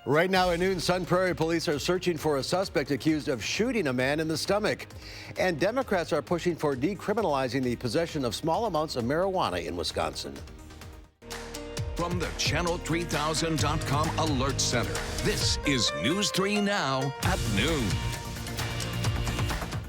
Right now at noon, Sun Prairie police are searching for a suspect accused of shooting a man in the stomach. And Democrats are pushing for decriminalizing the possession of small amounts of marijuana in Wisconsin. From the Channel3000.com Alert Center, this is News 3 Now at noon.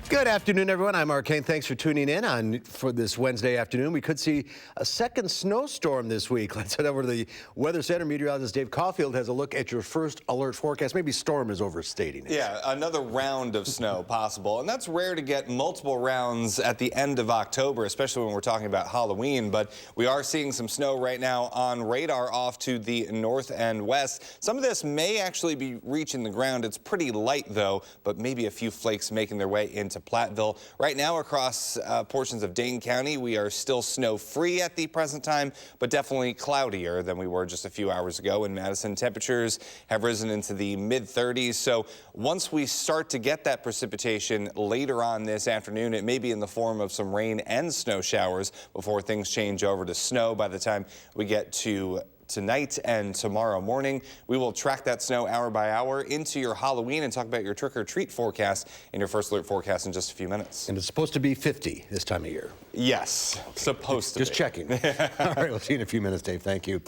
Good afternoon, everyone. I'm Mark Kane. Thanks for tuning in for this Wednesday afternoon. We could see a second snowstorm this week. Let's head over to the Weather Center. Meteorologist Dave Caulfield has a look at your first alert forecast. Maybe storm is overstating it. Yeah, another round of snow possible. And that's rare to get multiple rounds at the end of October, especially when we're talking about Halloween. But we are seeing some snow right now on radar off to the north and west. Some of this may actually be reaching the ground. It's pretty light, though, but maybe a few flakes making their way into Platteville. Right now across portions of Dane County, we are still snow-free at the present time, but definitely cloudier than we were just a few hours ago. In Madison, temperatures have risen into the mid-30s. So once we start to get that precipitation later on this afternoon, it may be in the form of some rain and snow showers before things change over to snow by the time we get to tonight and tomorrow morning. We will track that snow hour by hour into your Halloween and talk about your trick-or-treat forecast in your first alert forecast in just a few minutes. And it's supposed to be 50 this time of year. Yes, supposed to Just be. checking. All right, we'll see you in a few minutes, Dave. Thank you.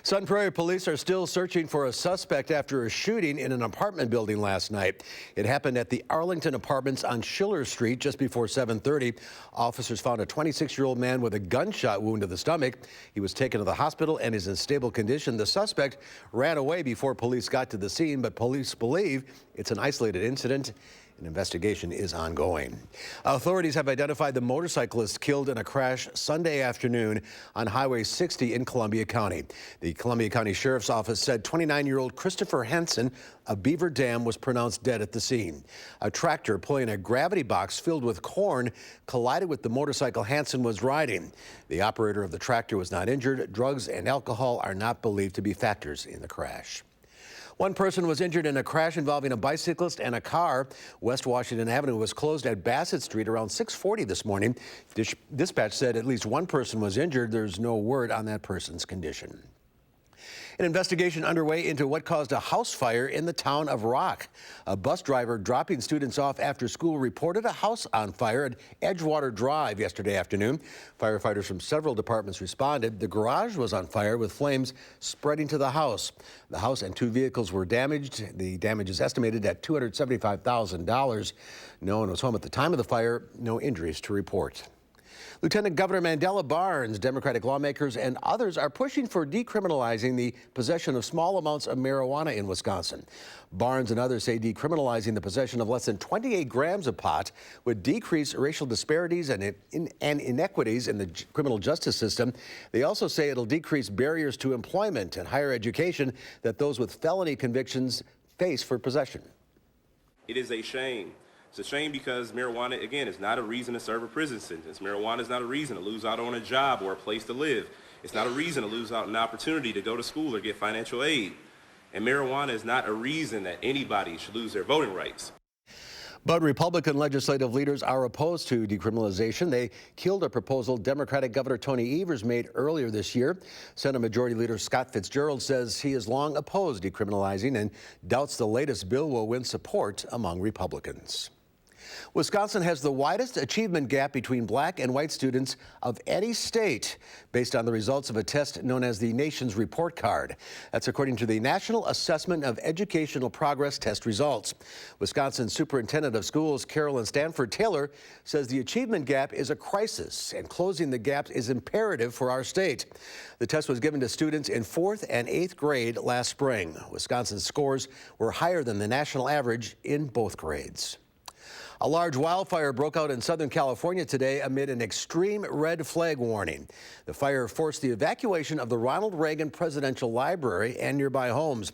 Sun Prairie police are still searching for a suspect after a shooting in an apartment building last night. It happened at the Arlington Apartments on Schiller Street just before 7:30. Officers found a 26-year-old man with a gunshot wound to the stomach. He was taken to the hospital and is in stable condition. The suspect ran away before police got to the scene, but police believe it's an isolated incident. An investigation is ongoing. Authorities have identified the motorcyclist killed in a crash Sunday afternoon on Highway 60 in Columbia County. The Columbia County Sheriff's Office said 29-year-old Christopher Henson of Beaver Dam was pronounced dead at the scene. A tractor pulling a gravity box filled with corn collided with the motorcycle Henson was riding. The operator of the tractor was not injured. Drugs and alcohol are not believed to be factors in the crash. One person was injured in a crash involving a bicyclist and a car. West Washington Avenue was closed at Bassett Street around 6:40 this morning. Dispatch said at least one person was injured. There's no word on that person's condition. An investigation underway into what caused a house fire in the town of Rock. A bus driver dropping students off after school reported a house on fire at Edgewater Drive yesterday afternoon. Firefighters from several departments responded. The garage was on fire with flames spreading to the house. The house and two vehicles were damaged. The damage is estimated at $275,000. No one was home at the time of the fire. No injuries to report. Lieutenant Governor Mandela Barnes, Democratic lawmakers, and others are pushing for decriminalizing the possession of small amounts of marijuana in Wisconsin. Barnes and others say decriminalizing the possession of less than 28 grams of pot would decrease racial disparities and inequities in the criminal justice system. They also say it'll decrease barriers to employment and higher education that those with felony convictions face for possession. It is a shame. It's a shame because marijuana, again, is not a reason to serve a prison sentence. Marijuana is not a reason to lose out on a job or a place to live. It's not a reason to lose out on an opportunity to go to school or get financial aid. And marijuana is not a reason that anybody should lose their voting rights. But Republican legislative leaders are opposed to decriminalization. They killed a proposal Democratic Governor Tony Evers made earlier this year. Senate Majority Leader Scott Fitzgerald says he has long opposed decriminalizing and doubts the latest bill will win support among Republicans. Wisconsin has the widest achievement gap between black and white students of any state, based on the results of a test known as the Nation's Report Card. That's according to the National Assessment of Educational Progress test results. Wisconsin Superintendent of Schools Carolyn Stanford Taylor says the achievement gap is a crisis and closing the gap is imperative for our state. The test was given to students in 4th and 8th grade last spring. Wisconsin's scores were higher than the national average in both grades. A large wildfire broke out in Southern California today amid an extreme red flag warning. The fire forced the evacuation of the Ronald Reagan Presidential Library and nearby homes.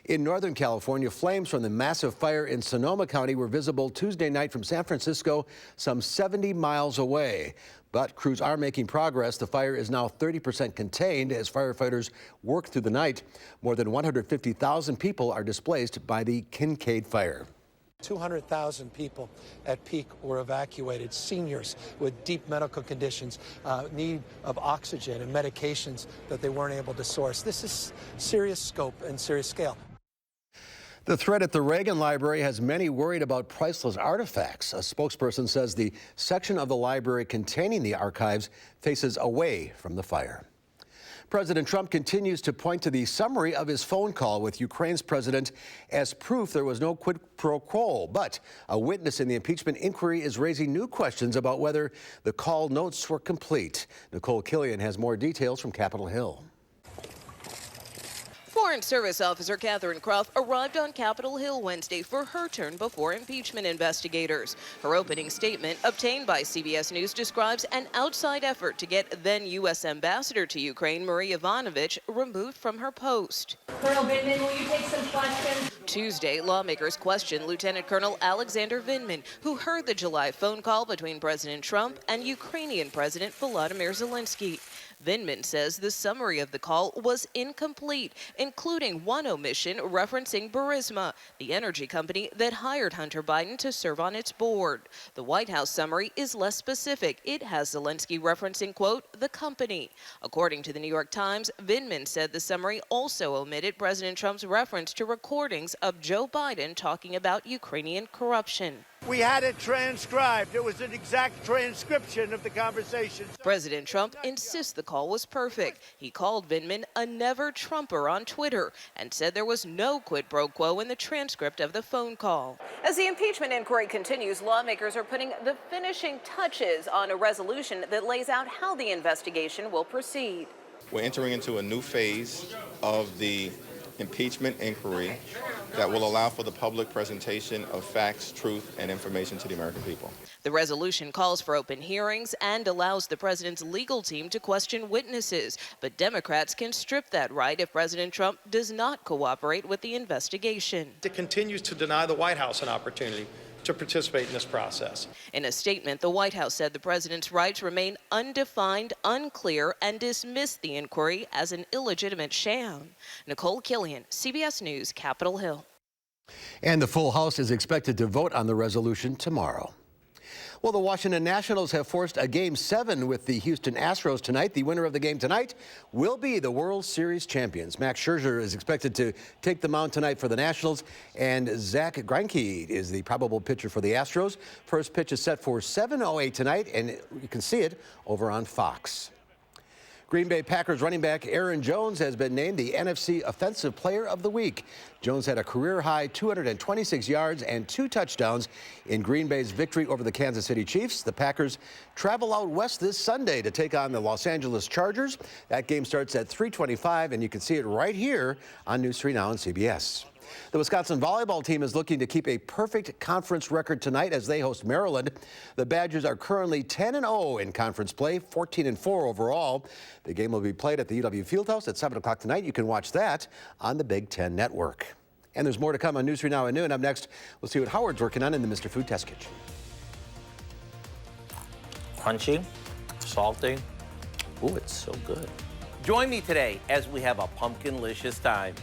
In Northern California, flames from the massive fire in Sonoma County were visible Tuesday night from San Francisco, some 70 miles away. But crews are making progress. The fire is now 30% contained as firefighters work through the night. More than 150,000 people are displaced by the Kincaid fire. 200,000 people at peak were evacuated. Seniors with deep medical conditions, need of oxygen and medications that they weren't able to source. This is serious scope and serious scale. The threat at the Reagan Library has many worried about priceless artifacts. A spokesperson says the section of the library containing the archives faces away from the fire. President Trump continues to point to the summary of his phone call with Ukraine's president as proof there was no quid pro quo. But a witness in the impeachment inquiry is raising new questions about whether the call notes were complete. Nicole Killian has more details from Capitol Hill. Foreign Service Officer Catherine Croft arrived on Capitol Hill Wednesday for her turn before impeachment investigators. Her opening statement, obtained by CBS News, describes an outside effort to get then U.S. Ambassador to Ukraine, Marie Yovanovitch, removed from her post. Colonel Vindman, will you take some questions? Tuesday, lawmakers questioned Lieutenant Colonel Alexander Vindman, who heard the July phone call between President Trump and Ukrainian President Volodymyr Zelensky. Vindman says the summary of the call was incomplete, including one omission referencing Burisma, the energy company that hired Hunter Biden to serve on its board. The White House summary is less specific. It has Zelensky referencing, quote, the company. According to the New York Times, Vindman said the summary also omitted President Trump's reference to recordings of Joe Biden talking about Ukrainian corruption. We had it transcribed. It was an exact transcription of the conversation. President Trump insists the call was perfect. He called Vindman a never-Trumper on Twitter and said there was no quid pro quo in the transcript of the phone call. As the impeachment inquiry continues, lawmakers are putting the finishing touches on a resolution that lays out how the investigation will proceed. We're entering into a new phase of the impeachment inquiry that will allow for the public presentation of facts, truth, and information to the American people. The resolution calls for open hearings and allows the president's legal team to question witnesses. But Democrats can strip that right if President Trump does not cooperate with the investigation. It continues to deny the White House an opportunity to participate in this process. In a statement, the White House said the president's rights remain undefined, unclear, and dismissed the inquiry as an illegitimate sham. Nicole Killian, CBS News, Capitol Hill. And the full House is expected to vote on the resolution tomorrow. Well, the Washington Nationals have forced a Game 7 with the Houston Astros tonight. The winner of the game tonight will be the World Series champions. Max Scherzer is expected to take the mound tonight for the Nationals, and Zach Greinke is the probable pitcher for the Astros. First pitch is set for 7:08 tonight, and you can see it over on Fox. Green Bay Packers running back Aaron Jones has been named the NFC Offensive Player of the Week. Jones had a career-high 226 yards and 2 touchdowns in Green Bay's victory over the Kansas City Chiefs. The Packers travel out west this Sunday to take on the Los Angeles Chargers. That game starts at 3:25, and you can see it right here on News 3 Now and CBS. The Wisconsin volleyball team is looking to keep a perfect conference record tonight as they host Maryland. The Badgers are currently 10-0 in conference play, 14-4 overall. The game will be played at the UW Fieldhouse at 7 o'clock tonight. You can watch that on the Big Ten Network. And there's more to come on News 3 Now at noon. Up next, we'll see what Howard's working on in the Mr. Food Test Kitchen. Crunchy, salty. Ooh, it's so good. Join me today as we have a pumpkin-licious time.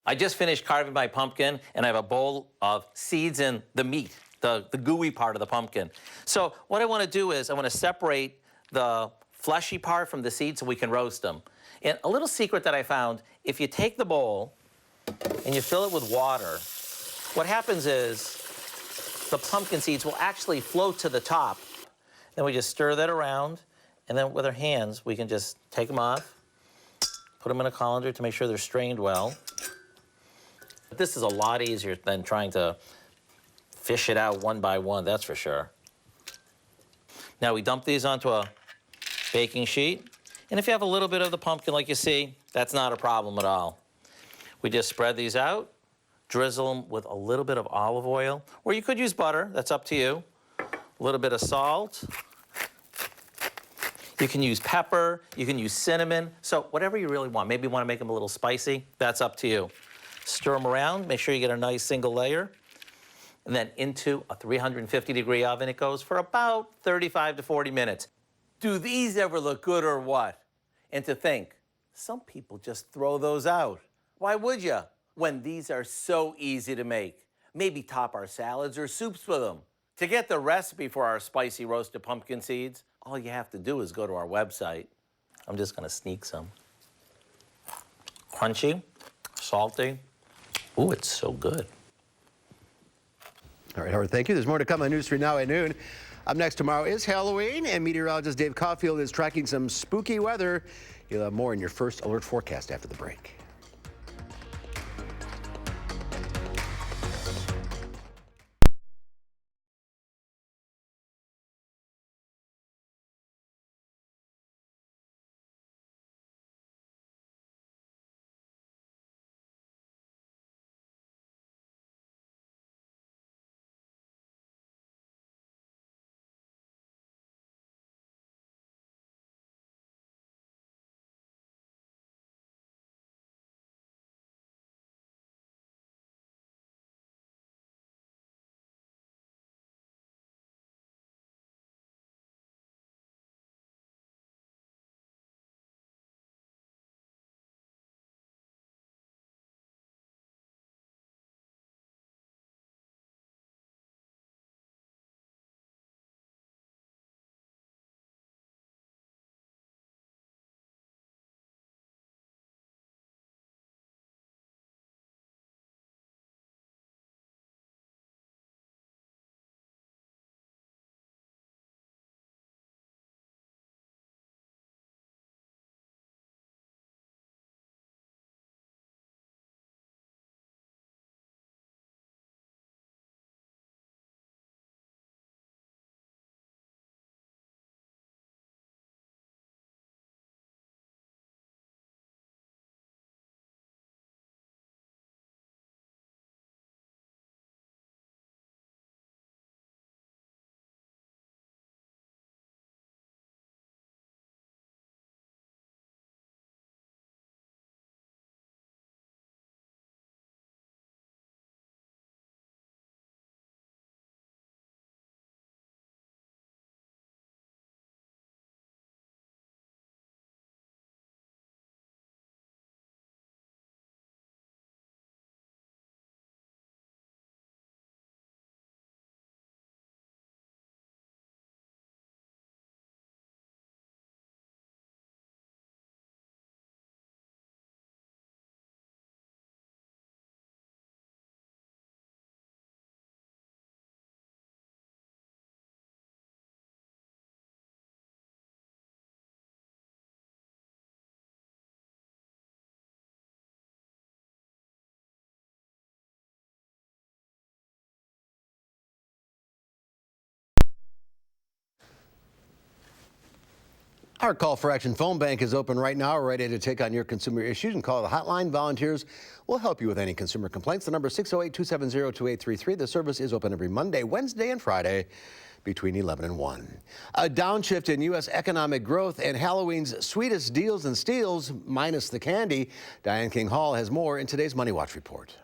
I just finished carving my pumpkin, and I have a bowl of seeds and the meat, the gooey part of the pumpkin. So what I want to do is I want to separate the fleshy part from the seeds so we can roast them. And a little secret that I found, if you take the bowl and you fill it with water, what happens is the pumpkin seeds will actually float to the top. Then we just stir that around, and then with our hands, we can just take them off, put them in a colander to make sure they're strained well. This is a lot easier than trying to fish it out one by one, that's for sure. Now we dump these onto a baking sheet, and if you have a little bit of the pumpkin like you see, that's not a problem at all. We just spread these out, drizzle them with a little bit of olive oil, or you could use butter, that's up to you. A little bit of salt. You can use pepper, you can use cinnamon, so whatever you really want. Maybe you want to make them a little spicy, that's up to you. Stir them around, make sure you get a nice single layer, and then into a 350-degree oven. It goes for about 35 to 40 minutes. Do these ever look good or what? And to think, some people just throw those out. Why would you? When these are so easy to make. Maybe top our salads or soups with them. To get the recipe for our spicy roasted pumpkin seeds, all you have to do is go to our website. I'm just gonna sneak some. Crunchy, salty. Ooh, it's so good. All right, Howard, thank you. There's more to come on News 3 Now at noon. Up next tomorrow is Halloween, and meteorologist Dave Caulfield is tracking some spooky weather. You'll have more in your first alert forecast after the break. Our Call for Action phone bank is open right now. We're ready to take on your consumer issues and call the hotline. Volunteers will help you with any consumer complaints. The number is 608-270-2833. The service is open every Monday, Wednesday, and Friday between 11 and 1. A downshift in U.S. economic growth and Halloween's sweetest deals and steals, minus the candy. Diane King Hall has more in today's Money Watch report.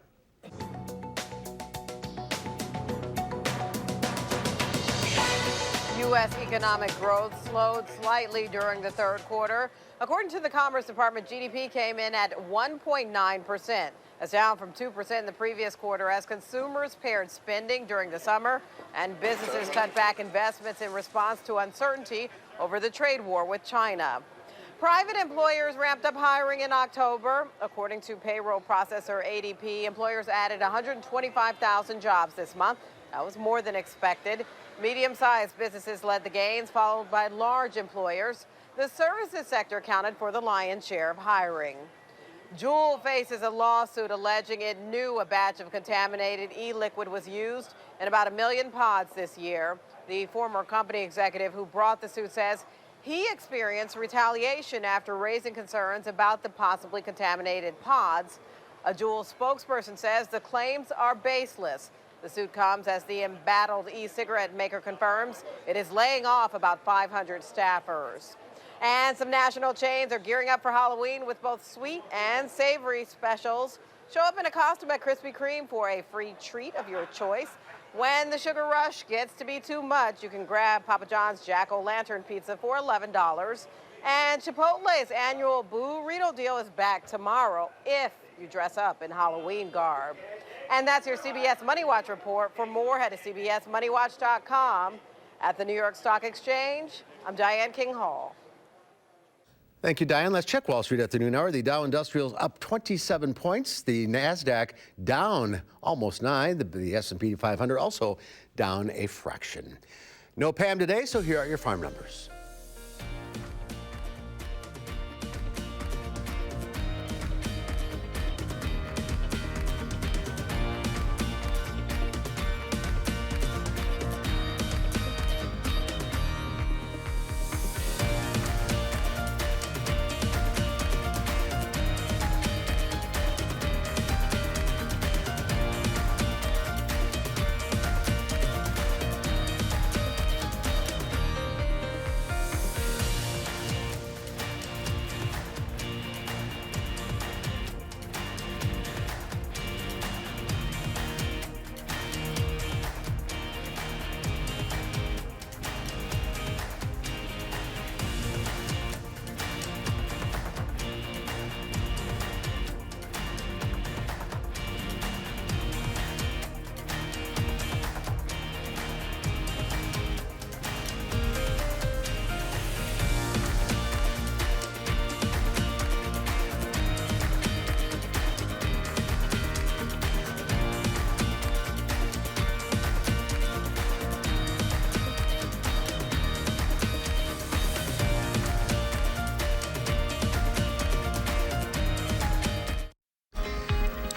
U.S. economic growth slowed slightly during the third quarter. According to the Commerce Department, GDP came in at 1.9%. That's down from 2% in the previous quarter as consumers pared spending during the summer and businesses cut back investments in response to uncertainty over the trade war with China. Private employers ramped up hiring in October. According to payroll processor ADP, employers added 125,000 jobs this month. That was more than expected. Medium-sized businesses led the gains, followed by large employers. The services sector accounted for the lion's share of hiring. Juul faces a lawsuit alleging it knew a batch of contaminated e-liquid was used in about 1 million pods this year. The former company executive who brought the suit says he experienced retaliation after raising concerns about the possibly contaminated pods. A Juul spokesperson says the claims are baseless. The suit comes as the embattled e-cigarette maker confirms it is laying off about 500 staffers. And some national chains are gearing up for Halloween with both sweet and savory specials. Show up in a costume at Krispy Kreme for a free treat of your choice. When the sugar rush gets to be too much, you can grab Papa John's Jack-O-Lantern pizza for $11. And Chipotle's annual burrito deal is back tomorrow if you dress up in Halloween garb. And that's your CBS Money Watch report. For more, head to cbsmoneywatch.com. At the New York Stock Exchange, I'm Diane King Hall. Thank you, Diane. Let's check Wall Street at the noon hour. The Dow Industrials up 27 points. The NASDAQ down almost 9. The S&P 500 also down a fraction. No Pam today, so here are your farm numbers.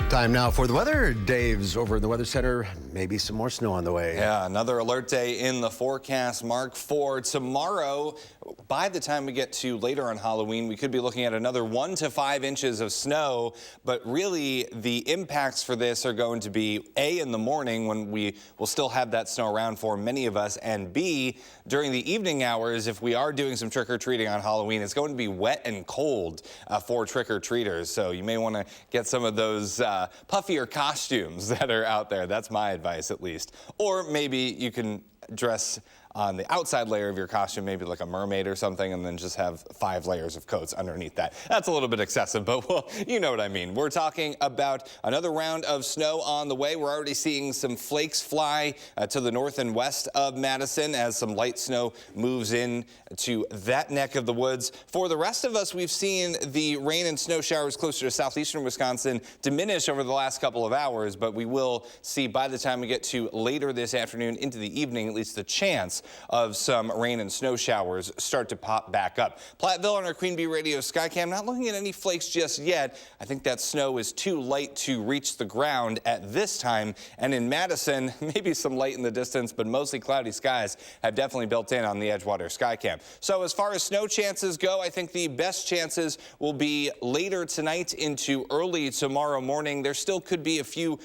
Time now for the weather. Dave's over in the Weather Center. Maybe some more snow on the way. Yeah, another alert day in the forecast, Mark, for tomorrow. By the time we get to later on Halloween, we could be looking at another 1 to 5 inches of snow. But really, the impacts for this are going to be A, in the morning when we will still have that snow around for many of us, and B, during the evening hours, if we are doing some trick-or-treating on Halloween, it's going to be wet and cold for trick-or-treaters. So you may want to get some of those puffier costumes that are out there. That's my advice, at least. Or maybe you can dress on the outside layer of your costume, maybe like a mermaid or something, and then just have 5 layers of coats underneath that. That's a little bit excessive, but well, you know what I mean. We're talking about another round of snow on the way. We're already seeing some flakes fly to the north and west of Madison as some light snow moves in to that neck of the woods. For the rest of us, we've seen the rain and snow showers closer to southeastern Wisconsin diminish over the last couple of hours, but we will see by the time we get to later this afternoon into the evening, at least the chance of some rain and snow showers start to pop back up. Platteville on our Queen Bee Radio Skycam, not looking at any flakes just yet. I think that snow is too light to reach the ground at this time. And in Madison, maybe some light in the distance, but mostly cloudy skies have definitely built in on the Edgewater Skycam. So as far as snow chances go, I think the best chances will be later tonight into early tomorrow morning. There still could be a few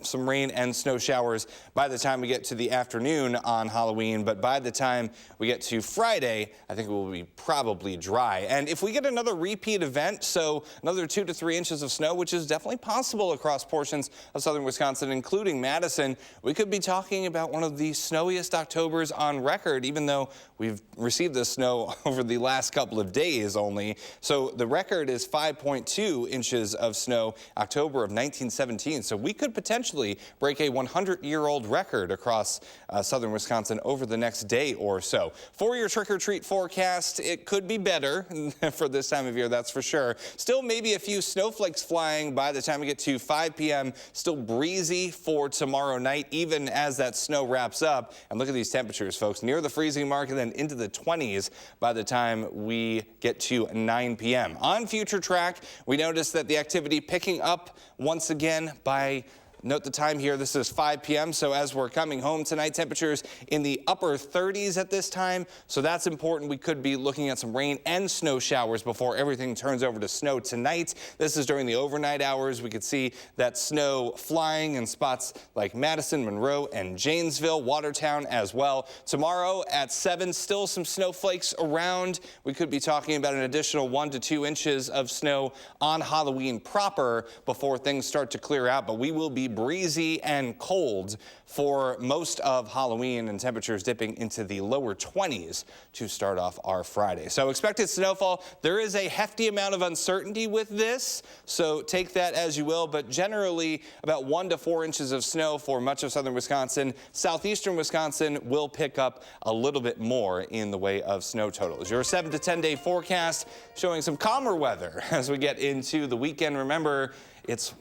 some rain and snow showers by the time we we get to the afternoon on Halloween, but by the time we get to Friday, I think it will be probably dry. And if we get another repeat event, so another 2 to 3 inches of snow, which is definitely possible across portions of southern Wisconsin, including Madison, we could be talking about one of the snowiest Octobers on record, even though we've received this snow over the last couple of days only. So the record is 5.2 inches of snow, October of 1917. So we could potentially break a 100-year-old record across southern Wisconsin over the next day or so. For your trick-or-treat forecast, it could be better for this time of year, that's for sure. Still maybe a few snowflakes flying by the time we get to 5 p.m. Still breezy for tomorrow night, even as that snow wraps up. And look at these temperatures, folks, near the freezing mark and then into the 20s by the time we get to 9 p.m. On Future Track, we noticed that the activity picking up once again by note the time here. This is 5 p.m. So as we're coming home tonight, temperatures in the upper 30s at this time. So that's important. We could be looking at some rain and snow showers before everything turns over to snow tonight. This is during the overnight hours. We could see that snow flying in spots like Madison, Monroe, and Janesville, Watertown as well. Tomorrow at 7, still some snowflakes around. We could be talking about an additional 1 to 2 inches of snow on Halloween proper before things start to clear out. But we will be breezy and cold for most of Halloween, and temperatures dipping into the lower 20s to start off our Friday. So expected snowfall. There is a hefty amount of uncertainty with this, so take that as you will, but generally about 1 to 4 inches of snow for much of southern Wisconsin. Southeastern Wisconsin will pick up a little bit more in the way of snow totals. Your 7 to 10 day forecast showing some calmer weather as we get into the weekend. Remember, it's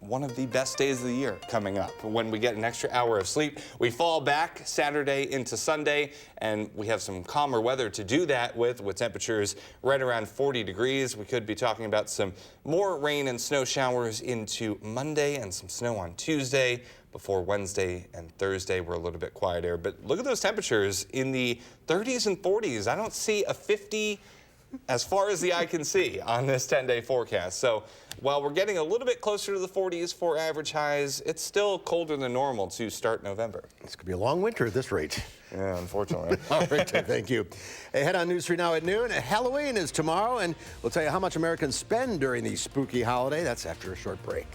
one of the best days of the year coming up when we get an extra hour of sleep. We fall back Saturday into Sunday, and we have some calmer weather to do that with temperatures right around 40 degrees. We could be talking about some more rain and snow showers into Monday and some snow on Tuesday before Wednesday and Thursday we're a little bit quieter. But look at those temperatures in the 30s and 40s. I don't see a 50 as far as the eye can see on this 10-day forecast. So while we're getting a little bit closer to the 40s for average highs, it's still colder than normal to start November. It's going to be a long winter at this rate. Yeah, unfortunately. All right, thank you. Hey, head on News 3 Now at noon. Halloween is tomorrow, and we'll tell you how much Americans spend during the spooky holiday. That's after a short break.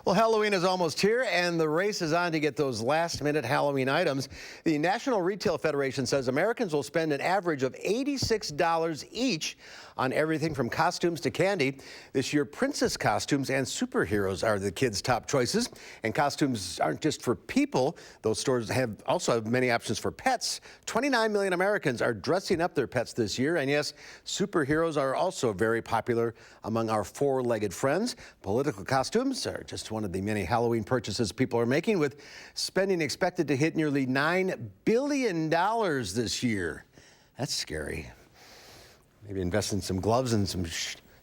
Well, Halloween is almost here, and the race is on to get those last-minute Halloween items. The National Retail Federation says Americans will spend an average of $86 each on everything from costumes to candy. This year, princess costumes and superheroes are the kids' top choices. And costumes aren't just for people. Those stores also have many options for pets. 29 million Americans are dressing up their pets this year. And yes, superheroes are also very popular among our four-legged friends. Political costumes are just one of the many Halloween purchases people are making, with spending expected to hit nearly $9 billion this year. That's scary. Maybe invest in some gloves and some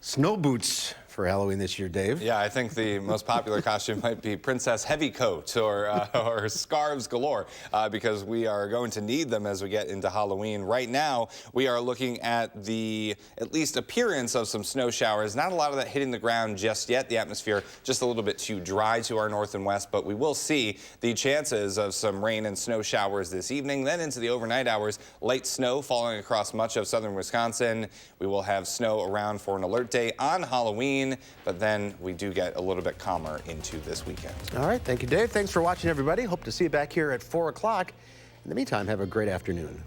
snow boots for Halloween this year, Dave. Yeah, I think the most popular costume might be Princess Heavy Coat or scarves galore, because we are going to need them as we get into Halloween. Right now, we are looking at the at least appearance of some snow showers. Not a lot of that hitting the ground just yet. The atmosphere just a little bit too dry to our north and west, but we will see the chances of some rain and snow showers this evening. Then into the overnight hours, light snow falling across much of southern Wisconsin. We will have snow around for an alert day on Halloween. But then we do get a little bit calmer into this weekend. All right. Thank you, Dave. Thanks for watching, everybody. Hope to see you back here at 4 o'clock. In the meantime, have a great afternoon.